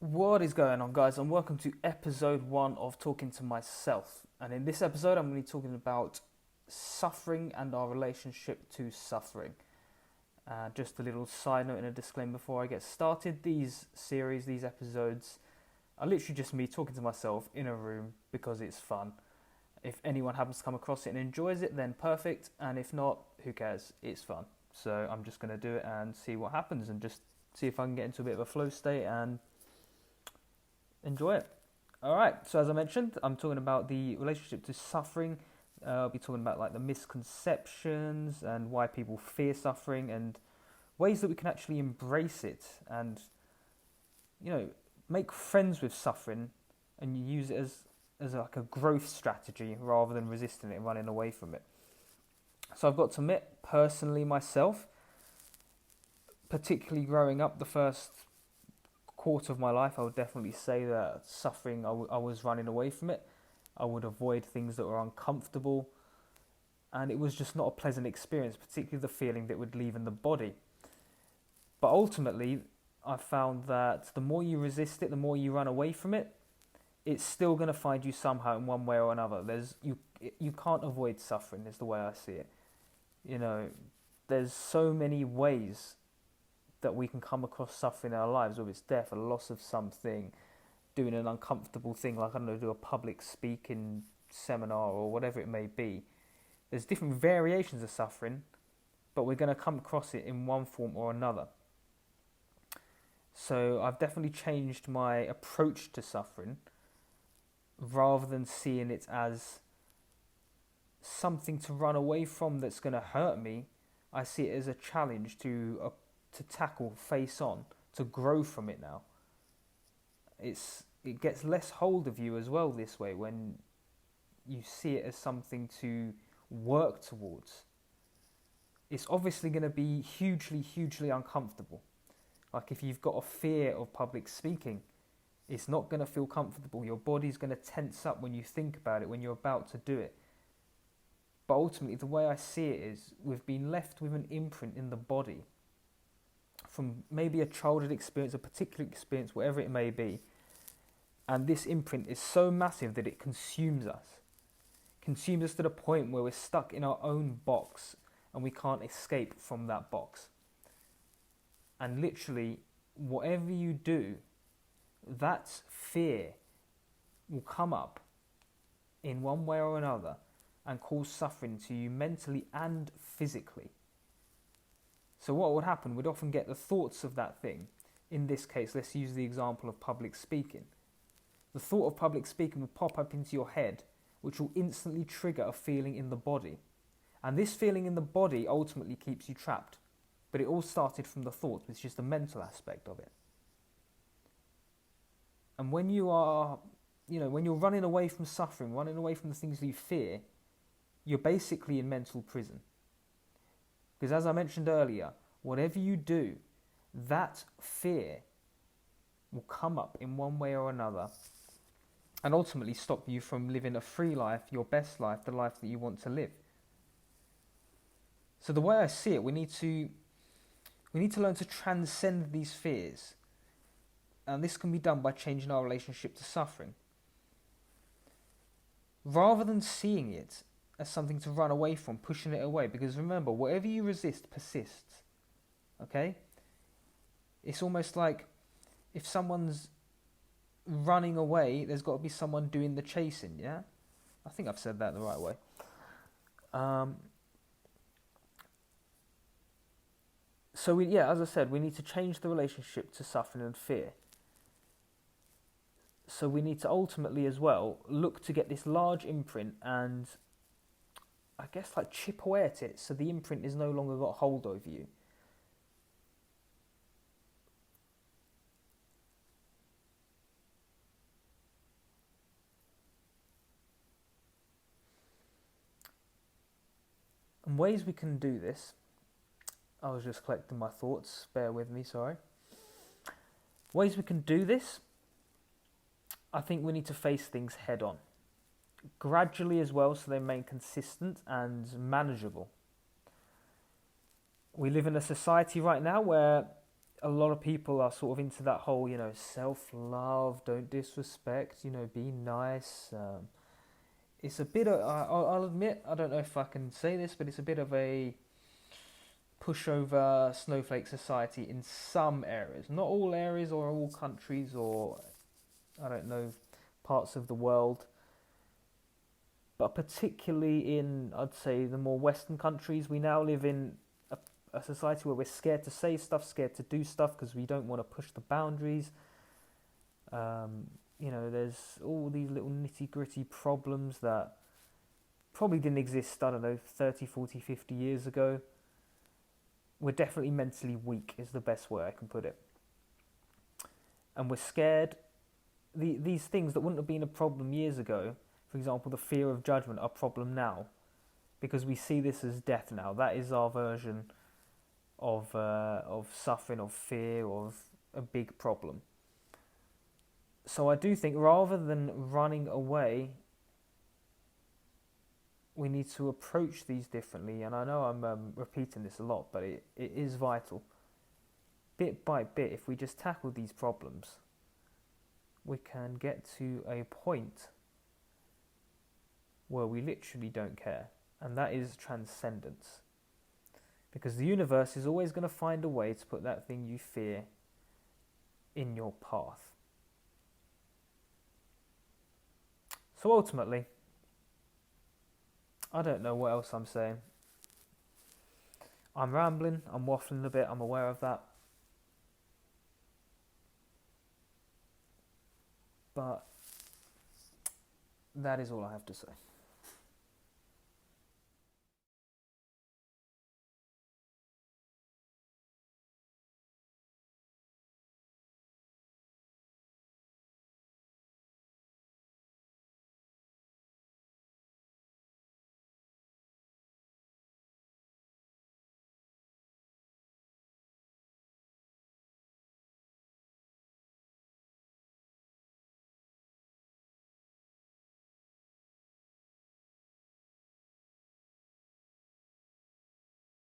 What is going on, guys, and welcome to episode 1 of Talking to Myself. And in this episode, I'm going to be talking about suffering and our relationship to suffering. Just a little side note and a disclaimer before I get started. These episodes are literally just me talking to myself in a room because it's fun. If anyone happens to come across it and enjoys it, then perfect. And if not, who cares? It's fun. So I'm just going to do it and see what happens and just see if I can get into a bit of a flow state and enjoy it. All right, so as I mentioned, I'm talking about the relationship to suffering. I'll be talking about like the misconceptions and why people fear suffering and ways that we can actually embrace it and, make friends with suffering and you use it as like a growth strategy rather than resisting it and running away from it. So I've got to admit, personally myself, particularly growing up the first quarter of my life, I would definitely say that suffering, I was running away from it. I would avoid things that were uncomfortable, and it was just not a pleasant experience, particularly the feeling that it would leave in the body. But ultimately, I found that the more you resist it, the more you run away from it, it's still going to find you somehow in one way or another. You can't avoid suffering, is the way I see it. There's so many ways that we can come across suffering in our lives, whether it's death, a loss of something, doing an uncomfortable thing, like, I don't know, do a public speaking seminar or whatever it may be. There's different variations of suffering, but we're going to come across it in one form or another. So I've definitely changed my approach to suffering. Rather than seeing it as something to run away from that's going to hurt me, I see it as a challenge to tackle, face on, to grow from it now. It gets less hold of you as well this way when you see it as something to work towards. It's obviously going to be hugely, hugely uncomfortable. Like if you've got a fear of public speaking, it's not going to feel comfortable. Your body's going to tense up when you think about it, when you're about to do it. But ultimately, the way I see it is we've been left with an imprint in the body from maybe a childhood experience, a particular experience, whatever it may be. And this imprint is so massive that it consumes us. Consumes us to the point where we're stuck in our own box and we can't escape from that box. And literally, whatever you do, that fear will come up in one way or another and cause suffering to you mentally and physically. So what would happen? We'd often get the thoughts of that thing. In this case, let's use the example of public speaking. The thought of public speaking would pop up into your head, which will instantly trigger a feeling in the body. And this feeling in the body ultimately keeps you trapped. But it all started from the thought, which is the mental aspect of it. And when you are, when you're running away from suffering, running away from the things that you fear, you're basically in mental prison. Because as I mentioned earlier, whatever you do, that fear will come up in one way or another and ultimately stop you from living a free life, your best life, the life that you want to live. So the way I see it, we need to learn to transcend these fears. And this can be done by changing our relationship to suffering. Rather than seeing it as something to run away from, pushing it away. Because remember, whatever you resist persists. Okay? It's almost like if someone's running away, there's got to be someone doing the chasing, yeah? I think I've said that the right way. So, as I said, we need to change the relationship to suffering and fear. So we need to ultimately as well look to get this large imprint and I guess like chip away at it so the imprint is no longer got hold over you. And ways we can do this, I was just collecting my thoughts, bear with me, sorry. Ways we can do this, I think we need to face things head on. Gradually as well, so they remain consistent and manageable. We live in a society right now where a lot of people are sort of into that whole, self-love, don't disrespect, be nice. It's a bit of, I'll admit, I don't know if I can say this, but it's a bit of a pushover snowflake society in some areas. Not all areas or all countries or, I don't know, parts of the world. But particularly in, I'd say, the more Western countries, we now live in a society where we're scared to say stuff, scared to do stuff because we don't want to push the boundaries. There's all these little nitty gritty problems that probably didn't exist, I don't know, 30, 40, 50 years ago. We're definitely mentally weak, is the best way I can put it. And we're scared. These things that wouldn't have been a problem years ago, for example, the fear of judgment, are a problem now because we see this as death now. That is our version of suffering, of fear, of a big problem. So I do think rather than running away, we need to approach these differently. And I know I'm repeating this a lot, but it is vital. Bit by bit, if we just tackle these problems, we can get to a point where we literally don't care. And that is transcendence. Because the universe is always going to find a way to put that thing you fear in your path. So ultimately, I don't know what else I'm saying. I'm rambling, I'm waffling a bit, I'm aware of that. But that is all I have to say.